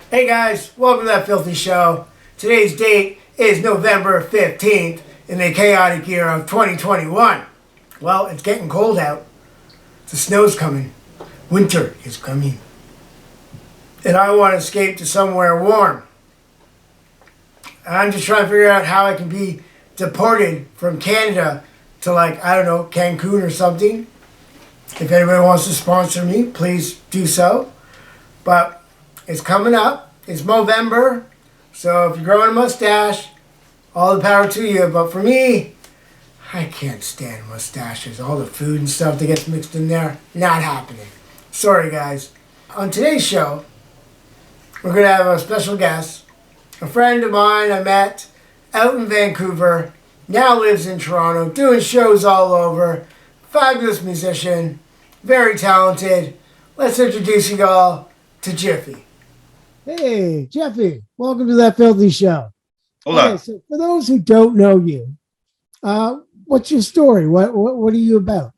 Hey guys, welcome to That Filthy Show. Today's date is November 15th in the chaotic year of 2021. Well, it's getting cold out. The snow's coming. Winter is coming. And I want to escape to somewhere warm. I'm just trying to figure out how I can be deported from Canada to, like, I don't know, Cancun or something. If anybody wants to sponsor me, please do so. But it's coming up. It's Movember. So if you're growing a mustache, all the power to you. But for me, I can't stand mustaches. All the food and stuff that gets mixed in there, not happening. Sorry, guys. On today's show, we're going to have a special guest. A friend of mine I met out in Vancouver, now lives in Toronto, doing shows all over. Fabulous musician, very talented. Let's introduce you all to Jiffy. Hey, Jiffy, welcome to That Filthy Show. Hold on. So for those who don't know you, what's your story? What are you about?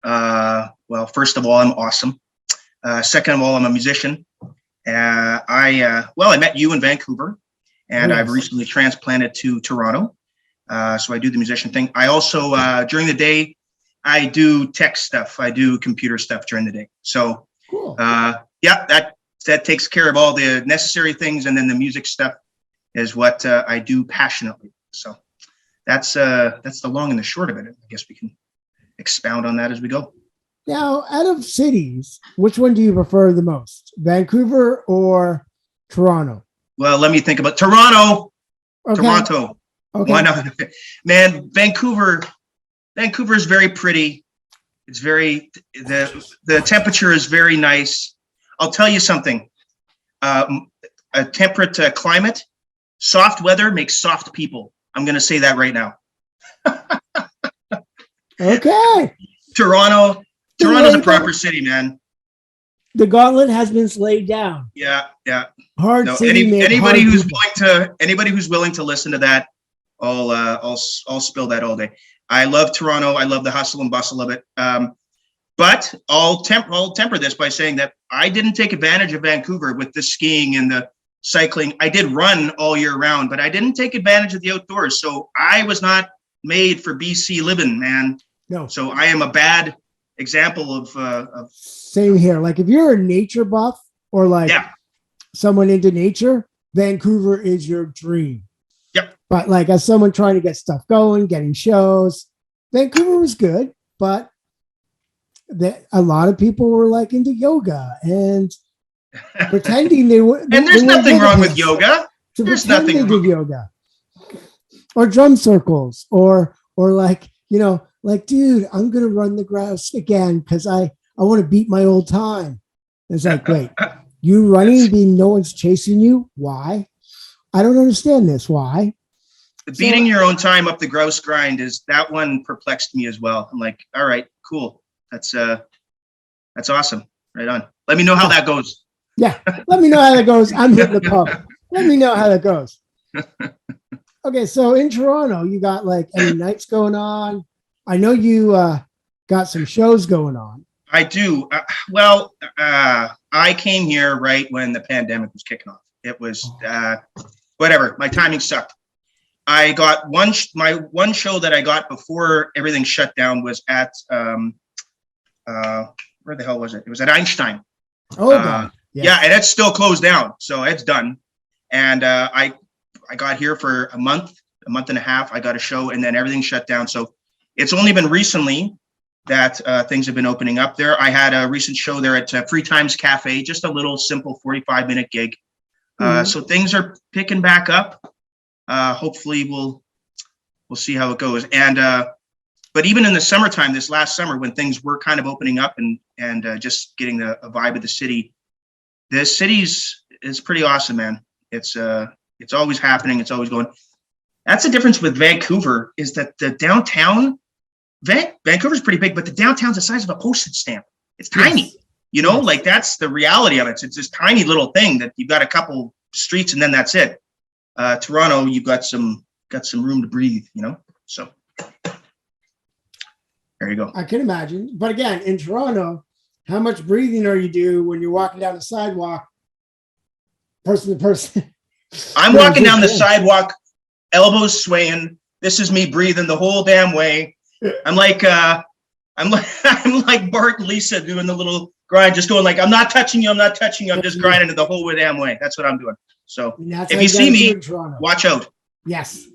Well, first of all, I'm awesome. Second of all, I'm a musician. I met you in Vancouver, and Yes. I've recently transplanted to Toronto. So I do the musician thing. I also, during the day, I do tech stuff. I do computer stuff during the day. So, Cool. that takes care of all the necessary things, and then the music stuff is what I do passionately. So that's the long and the short of it. I guess we can expound on that as we go. Now, out of cities, which one do you prefer the most? Vancouver or Toronto? Well, let me think about Toronto. Okay. Toronto. Okay. Why not? Man, Vancouver is very pretty. It's very the temperature is very nice. I'll tell you something. A temperate climate, soft weather makes soft people. I'm going to say that right now. Okay. Toronto's a proper city, man. The gauntlet has been laid down. Yeah. Hard No, city. anybody who's willing to listen to that, I'll spill that all day. I love Toronto. I love the hustle and bustle of it. But I'll temper this by saying that I didn't take advantage of Vancouver with the skiing and the cycling. I did run all year round, but I didn't take advantage of the outdoors. So I was not made for BC living, man. No. So I am a bad example of Same here. Like if you're a nature buff or like someone into nature, Vancouver is your dream. Yep. But like as someone trying to get stuff going, getting shows, Vancouver was good, but a lot of people were like into yoga and pretending they were. And there's nothing wrong with yoga. There's nothing wrong with yoga. Or drum circles, or like, like, dude, I'm gonna run the grass again because I want to beat my old time. It's like, wait, you running, being no one's chasing you? Why? I don't understand this. Why? Beating your own time up the grouse grind that one perplexed me as well. I'm like, all right, cool. That's awesome. Right on. Let me know how that goes. Yeah, let me know how that goes. I'm hitting the pump. Let me know how that goes. Okay, so in Toronto, you got like any nights going on? I know you got some shows going on. I do. I came here right when the pandemic was kicking off. It was whatever. My timing sucked. I got my one show that I got before everything shut down was at where the hell was it? It was at Einstein. Oh, God. Yes. Yeah, and it's still closed down, so it's done. And I got here for a month and a half. I got a show, and then everything shut down. So it's only been recently that things have been opening up there. I had a recent show there at Free Times Cafe, just a little simple 45-minute gig. So things are picking back up. Hopefully we'll see how it goes. And but even in the summertime, this last summer, when things were kind of opening up and just getting a vibe of the city is pretty awesome, man. It's always happening. It's always going. That's the difference with Vancouver, is that the downtown, Vancouver's pretty big, but the downtown's the size of a postage stamp. It's tiny, like that's the reality of it. It's this tiny little thing that you've got a couple streets and then that's it. Toronto, you've got some room to breathe, so there you go. I can imagine. But again, in Toronto, how much breathing are you do when you're walking down the sidewalk person to person. I'm walking down the sidewalk, elbows swaying. This is me breathing the whole damn way. I'm like I'm like Bart and Lisa doing the little grind, just going like, I'm not touching you, I'm not touching you, I'm just grinding it the whole damn way. That's what I'm doing. So if you see me, watch out. Yes.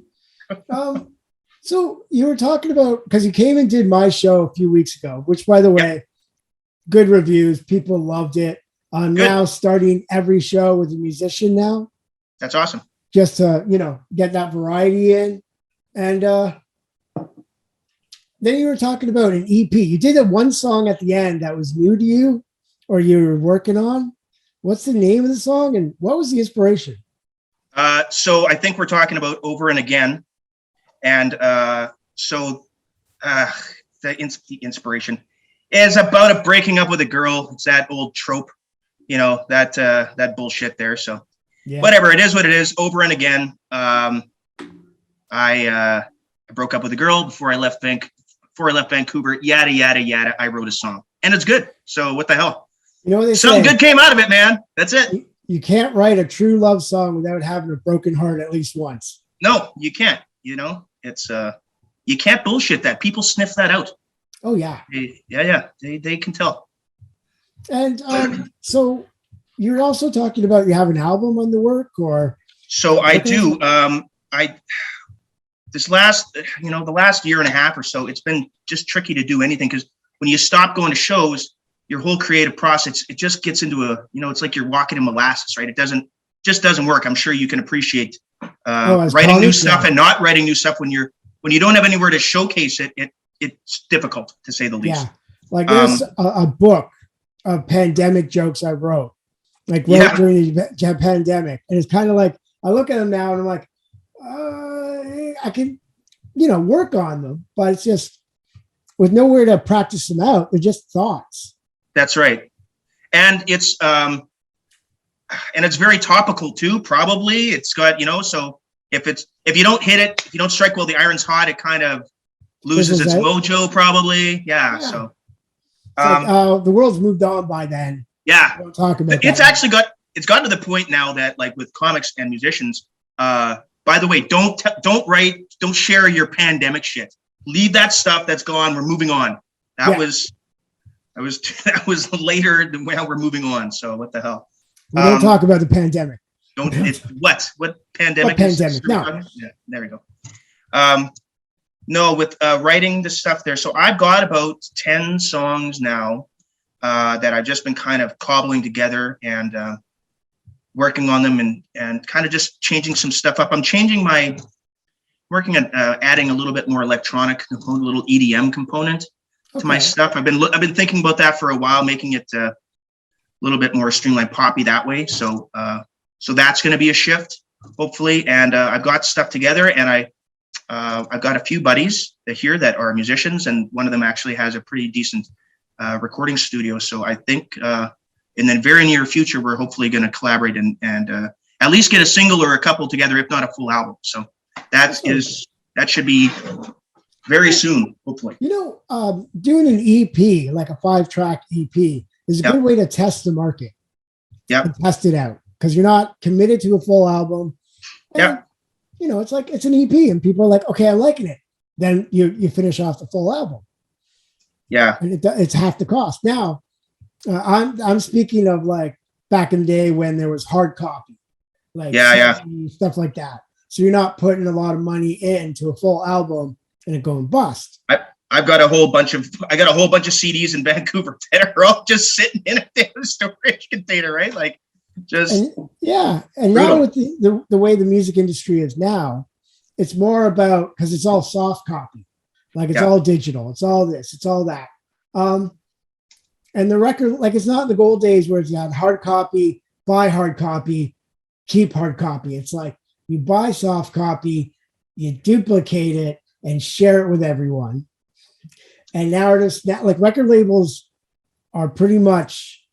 So you were talking about, because you came and did my show a few weeks ago, which, by the way, good reviews. People loved it. I'm now starting every show with a musician now. That's awesome. Just to, get that variety in. And then you were talking about an EP. You did one song at the end that was new to you or you were working on. What's the name of the song and what was the inspiration? So I think we're talking about Over and Again. And the inspiration is about a breaking up with a girl. It's that old trope, that bullshit there. So whatever, it is what it is. Over and Again. I broke up with a girl before I left Vancouver, yada, yada, yada. I wrote a song and it's good. So what the hell? You know what they Something good came out of it, man. That's it. You can't write a true love song without having a broken heart at least once. No, you can't. It's you can't bullshit that. People sniff that out. Oh yeah. They can tell. And so you're also talking about you have an album on the work, or? So I do. The last year and a half or so, it's been just tricky to do anything because when you stop going to shows, your whole creative process, it just gets into it's like you're walking in molasses, right? It doesn't work. I'm sure you can appreciate writing new stuff and not writing new stuff when you don't have anywhere to showcase it. It's difficult to say the least. Yeah, like there's a book of pandemic jokes I wrote during the pandemic, and it's kind of like I look at them now and I'm like, I can, work on them, but it's just with nowhere to practice them out. They're just thoughts. That's right, and it's very topical too. Probably it's got so if you don't hit it, if you don't strike while the iron's hot, it kind of loses its mojo. Probably, yeah. So the world's moved on by then. Yeah, don't talk about it's that. actually gotten to the point now that like with comics and musicians. By the way, don't share your pandemic shit. Leave that stuff that's gone. We're moving on. That was later than now we're moving on. So what the hell? We don't talk about the pandemic. What pandemic? What pandemic? No. Yeah, there we go. No, with writing the stuff there. So I've got about 10 songs now that I've just been kind of cobbling together and working on them and kind of just changing some stuff up. I'm working on adding a little bit more electronic component, a little EDM component to my stuff. I've been thinking about that for a while, making it a little bit more streamlined poppy that way. So that's going to be a shift, hopefully. And I've got stuff together, and I've got a few buddies here that are musicians, and one of them actually has a pretty decent recording studio. So I think in the very near future, we're hopefully going to collaborate and at least get a single or a couple together, if not a full album. So that should be very soon, hopefully. Doing an EP, like a 5-track EP, is a good way to test the market. Yeah. Test it out because you're not committed to a full album. And, it's like it's an EP, and people are like, okay, I'm liking it. Then you finish off the full album. Yeah. And it's half the cost. Now, I'm speaking of like back in the day when there was hard copy, like stuff like that. So you're not putting a lot of money into a full album and it going bust. I've got a whole bunch of CDs in Vancouver that are all just sitting in a damn storage container, right? Like just and now with the way the music industry is now, it's more about because it's all soft copy, like it's all digital, it's all this, it's all that. And the record, like it's not the gold days where you had hard copy, buy hard copy, keep hard copy. It's like you buy soft copy, you duplicate it, and share it with everyone. And now like record labels are pretty much,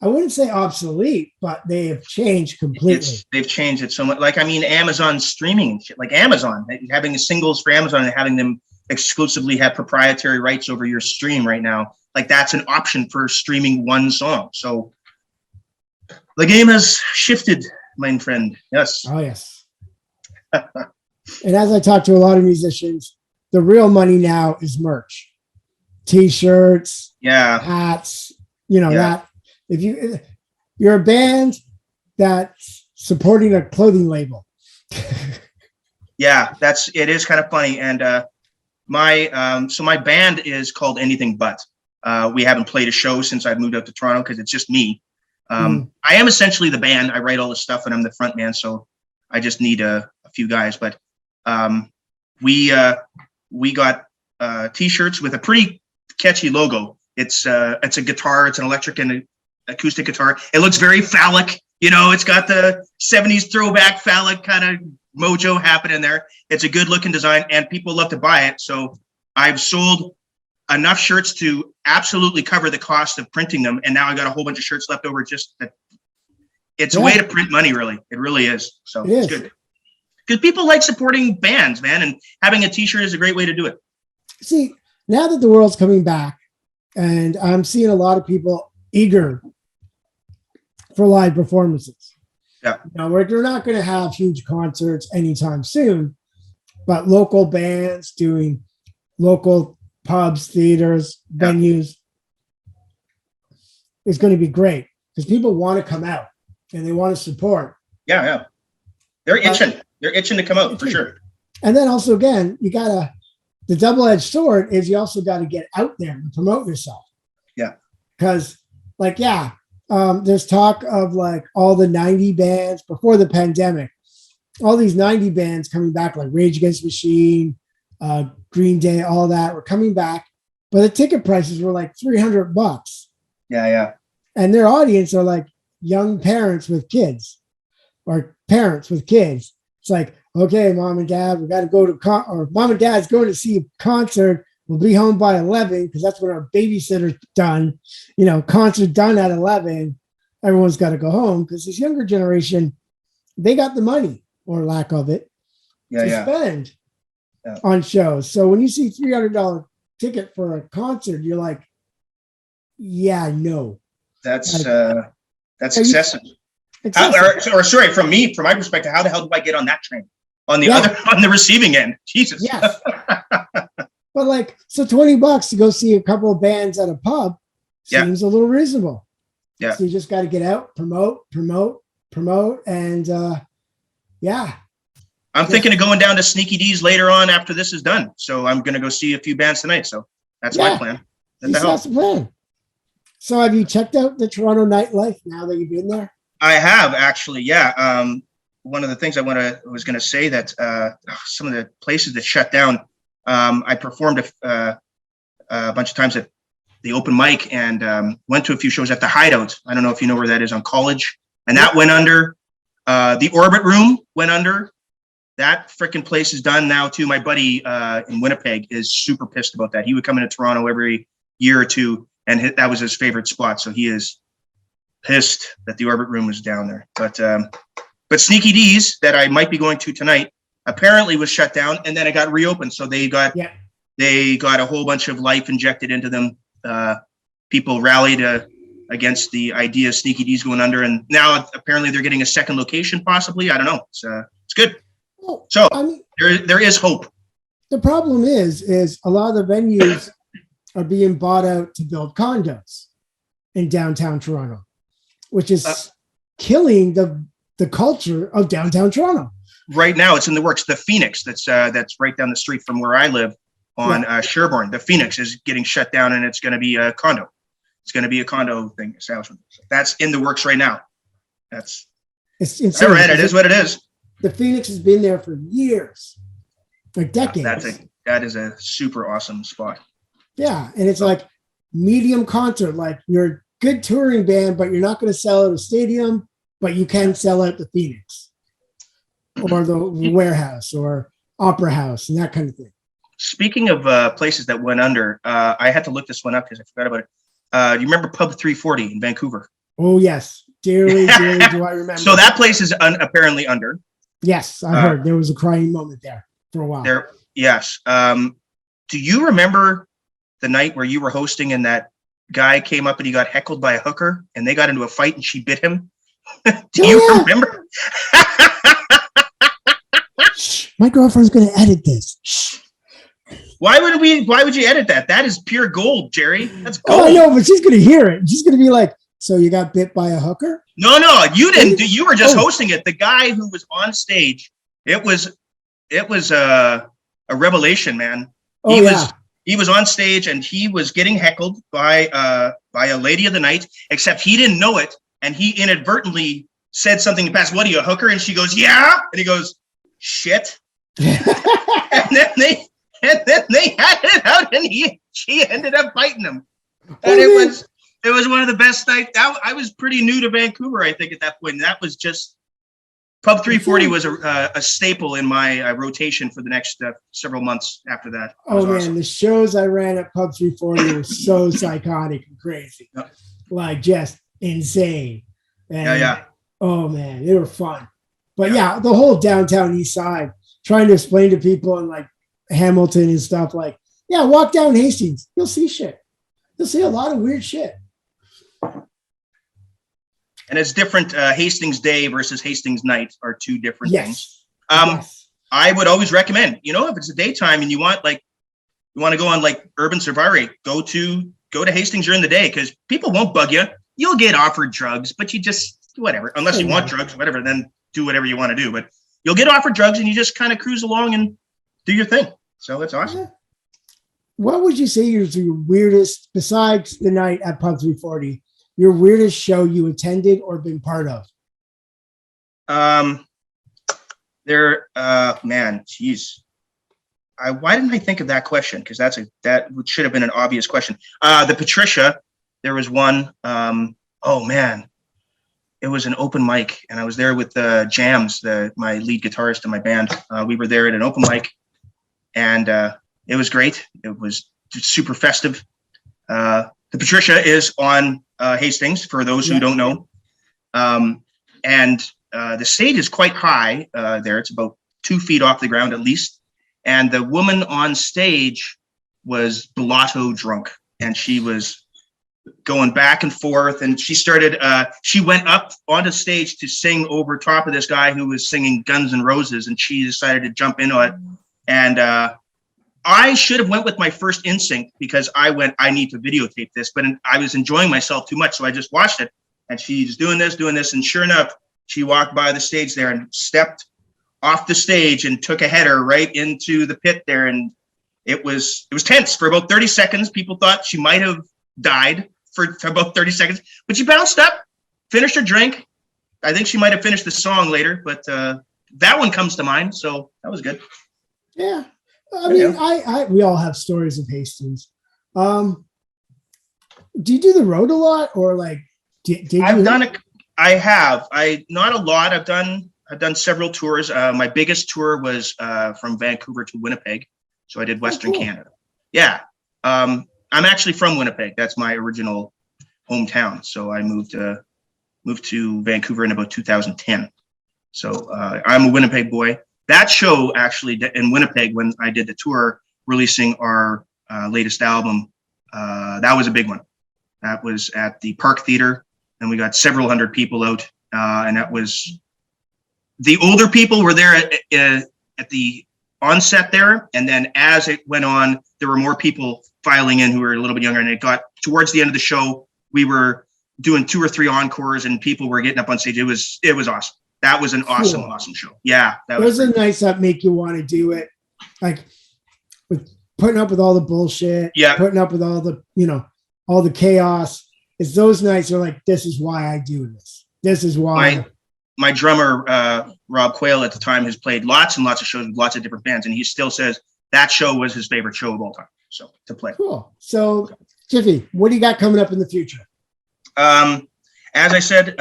I wouldn't say obsolete, but they have changed completely. They've changed it so much. Like, I mean, Amazon streaming shit, like Amazon, having the singles for Amazon and having them exclusively have proprietary rights over your stream right now. Like that's an option for streaming one song. So the game has shifted my friend. Yes. Oh, yes. And as I talk to a lot of musicians, the real money now is merch, T-shirts, hats. That if you're a band that's supporting a clothing label. Yeah, it is kind of funny. And my band is called Anything But. We haven't played a show since I've moved out to Toronto because it's just me. I am essentially the band. I write all the stuff and I'm the front man, so I just need a few guys. But we got T-shirts with a pretty catchy logo. It's a guitar. It's an electric and acoustic guitar. It looks very phallic. It's got the 70s throwback phallic kind of mojo happening there. It's a good looking design and people love to buy it. So I've sold enough shirts to absolutely cover the cost of printing them. And now I got a whole bunch of shirts left over. It's a way to print money, really. It really is. So it's good. Because people like supporting bands, man. And having a T-shirt is a great way to do it. See, now that the world's coming back and I'm seeing a lot of people eager for live performances. Yeah. We're not going to have huge concerts anytime soon, but local bands doing local pubs, theaters, venues is going to be great because people want to come out and they want to support. Yeah. They're itching. They're itching to come out for sure. And then also, again, the double-edged sword is you also got to get out there and promote yourself. Yeah. Because there's talk of like all the 90 bands before the pandemic, all these 90 bands coming back, like Rage Against the Machine, Green Day, all that were coming back, but the ticket prices were like $300. Yeah. And their audience are like young parents with kids or parents with kids. It's like, okay, mom and dad, we got to go to or mom and dad's going to see a concert. We'll be home by 11 because that's when our babysitter's done. Concert done at 11. Everyone's got to go home because this younger generation, they got the money or lack of it to spend on shows. So when you see $300 ticket for a concert, you're like, no. That's excessive. Sorry, from my perspective, how the hell do I get on that train? On the receiving end? Jesus. Yes. But so $20 to go see a couple of bands at a pub seems a little reasonable. Yeah. So you just got to get out, promote, and I'm thinking of going down to Sneaky D's later on after this is done. So I'm going to go see a few bands tonight. So that's my plan. That's the plan. So have you checked out the Toronto nightlife now that you've been there? I have actually. Yeah. One of the things was going to say that some of the places that shut down. I performed a bunch of times at the open mic and went to a few shows at the Hideout. I don't know if you know where that is on College. And that went under. The Orbit Room went under. That freaking place is done now too. My buddy in Winnipeg is super pissed about that. He would come into Toronto every year or two and that was his favorite spot. So he is pissed that the Orbit Room was down there. But Sneaky D's that I might be going to tonight apparently was shut down and then it got reopened. So they got a whole bunch of life injected into them. People rallied against the idea of Sneaky D's going under, and now apparently they're getting a second location possibly. I don't know. It's good. So there is hope. The problem is a lot of the venues are being bought out to build condos in downtown Toronto, which is killing the culture of downtown Toronto. Right now, it's in the works. The Phoenix, that's right down the street from where I live on Sherbourne. The Phoenix is getting shut down, and it's going to be a condo. It's going to be a condo thing establishment. That's in the works right now. It's insane. It is what it is. The Phoenix has been there for years, like decades. That is a super awesome spot. Yeah, and it's like medium concert. Like you're a good touring band, but you're not going to sell out a stadium, but you can sell out the Phoenix. Or the Warehouse or Opera House and that kind of thing. Speaking of places that went under, I had to look this one up because I forgot about it. You remember Pub 340 in Vancouver? Oh, yes. Dearly do I remember. So that place is apparently under. Yes, I heard. There was a crying moment there for a while. Yes. Do you remember the night where you were hosting and that guy came up and he got heckled by a hooker and they got into a fight and she bit him? Do you remember? Shh, my girlfriend's going to edit this. Shh. Why would you edit that? That is pure gold, Jerry. That's gold. Oh, I know, but she's going to hear it. She's going to be like, so you got bit by a hooker? No, you didn't. You were just hosting it. The guy who was on stage, it was a revelation, man. He was on stage and he was getting heckled by a lady of the night, except he didn't know it. And he inadvertently said something past, "What are you, a hooker?" And she goes, "Yeah." And he goes, "Shit." and then they had it out, and she ended up biting him. And it was one of the best nights. I was pretty new to Vancouver, I think, at that point. And that was just Pub 340 was a staple in my rotation for the next several months after that. Oh man, awesome. The shows I ran at Pub 340 were so psychotic and crazy, like just insane. And, oh man, they were fun. But yeah, the whole downtown east side, trying to explain to people in like Hamilton and stuff, like, yeah, walk down Hastings, you'll see shit. You'll see a lot of weird shit. And it's different. Hastings Day versus Hastings Night are two different things. I would always recommend, if it's a daytime and you want to go on like urban safari, go to Hastings during the day, because people won't bug you. You'll get offered drugs, but you just whatever, unless you want drugs, whatever, then do whatever you want to do. But you'll get offered drugs and you just kind of cruise along and do your thing. So it's awesome. What would you say is your weirdest, besides the night at Pub 340, your weirdest show you attended or been part of? Man, geez. Why didn't I think of that question? Because that should have been an obvious question. The Patricia, there was one. Oh man, it was an open mic, and I was there with Jams, my lead guitarist in my band. We were there at an open mic, and it was great. It was super festive. The Patricia is on Hastings, for those who don't know. And the stage is quite high there. It's about 2 feet off the ground at least. And the woman on stage was blotto drunk, and she was going back and forth. And she went up onto stage to sing over top of this guy who was singing Guns N' Roses, and she decided to jump into it. And I should have went with my first instinct, because I need to videotape this, but I was enjoying myself too much. So I just watched it, and she's doing this. And sure enough, she walked by the stage there and stepped off the stage and took a header right into the pit there. And it was tense for about 30 seconds. People thought she might have died for about 30 seconds, but she bounced up, finished her drink. I think she might have finished the song later, but that one comes to mind. So that was good. Yeah. I mean, we all have stories of Hastings. Do you do the road a lot, or like? I've done it. I have. Not a lot. I've done several tours. My biggest tour was from Vancouver to Winnipeg, so I did Western Canada. Yeah. I'm actually from Winnipeg. That's my original hometown. So I moved to Vancouver in about 2010. So I'm a Winnipeg boy. That show actually in Winnipeg, when I did the tour releasing our latest album, that was a big one. That was at the Park Theater, and we got several hundred people out. And that was, the older people were there at the onset there. And then as it went on, there were more people filing in who were a little bit younger. And it got towards the end of the show, we were doing 2 or 3 encores, and people were getting up on stage. It was awesome. That was an awesome show. Yeah. Those are nights that make you want to do it. Like with putting up with all the bullshit, putting up with all the, all the chaos. It's those nights are like, this is why I do this. This is why. My drummer, Rob Quayle at the time, has played lots and lots of shows with lots of different bands. And he still says that show was his favorite show of all time. So to play. Cool. So Jiffy, what do you got coming up in the future? As I said,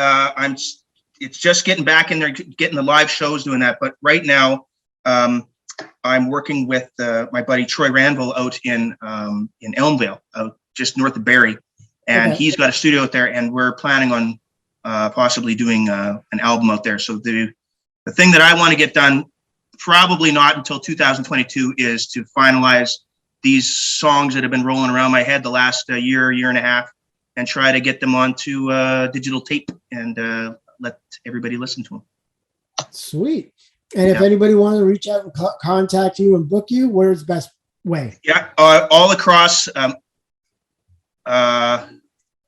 it's just getting back in there, getting the live shows, doing that. But right now, I'm working with my buddy Troy Ranville out in Elmvale, out just north of Barrie, and he's got a studio out there, and we're planning on possibly doing an album out there. So the thing that I want to get done, probably not until 2022, is to finalize these songs that have been rolling around my head the last year and a half, and try to get them onto digital tape and let everybody listen to them. Sweet. And if anybody wanted to reach out and contact you and book you, where's the best way? Yeah, all across.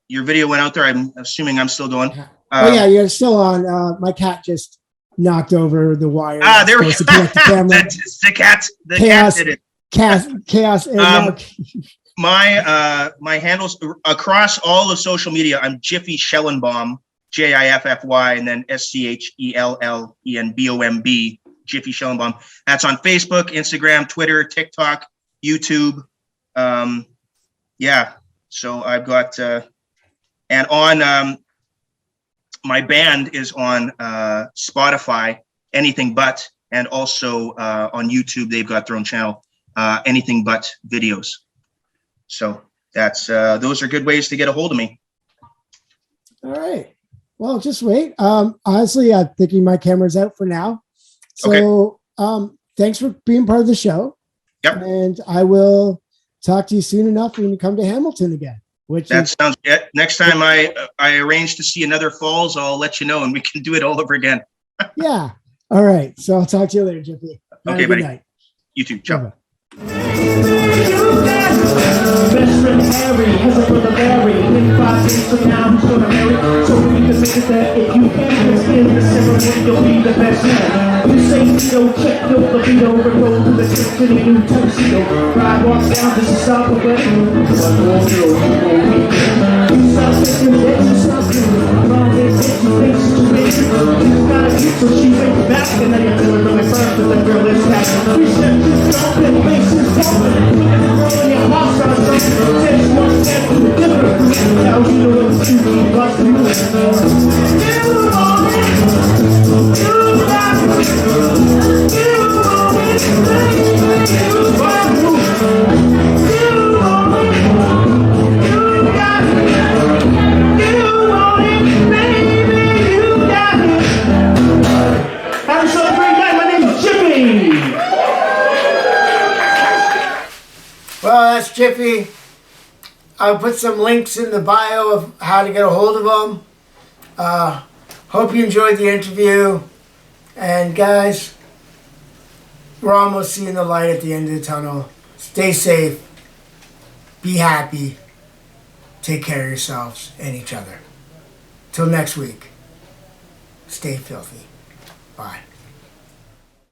Your video went out there. I'm assuming I'm still going. Oh yeah, you're still on. My cat just knocked over the wire. There we go. That's the cat. The chaos, cat did it. Chaos. My handles across all of social media. I'm Jiffy Schellenbaum, Jiffy, and then SCHELLENBOMB, Jiffy Schellenbaum. That's on Facebook, Instagram, Twitter, TikTok, YouTube. Yeah. So I've got and on my band is on Spotify, Anything But, and also on YouTube they've got their own channel, Anything But Videos. So that's those are good ways to get a hold of me. All right. Well, just wait. Honestly, I'm thinking my camera's out for now. So thanks for being part of the show. Yep. And I will talk to you soon enough when you come to Hamilton again. Sounds good. Next time I arrange to see another Falls, I'll let you know and we can do it all over again. Yeah. All right. So I'll talk to you later, Jiffy. Okay, buddy. Night. You too. Ciao. Best friend Harry has a brother Barry. In 5 days from now, he's gonna marry. So we can make it that if you can't in the ceremony, you'll be the best man. You say Vito, check your libido, and roll to the trip to the new tuxedo. Ride, walk down, this is South of West. One more girl, you gon' be there. You stop thinking that you stop doing. Long days, you think situation. You gotta get so she waits back, and then you're feeling really first, but the girl is back. We said this open, faces open. Girl in your house, I'm takes one step to the different. Now you know what to do, what's the move. Have yourself a great night. My name is Jiffy. Well, that's Jiffy. I'll put some links in the bio of how to get a hold of him. Hope you enjoyed the interview. And guys, we're almost seeing the light at the end of the tunnel. Stay safe. Be happy. Take care of yourselves and each other. Till next week, stay filthy. Bye.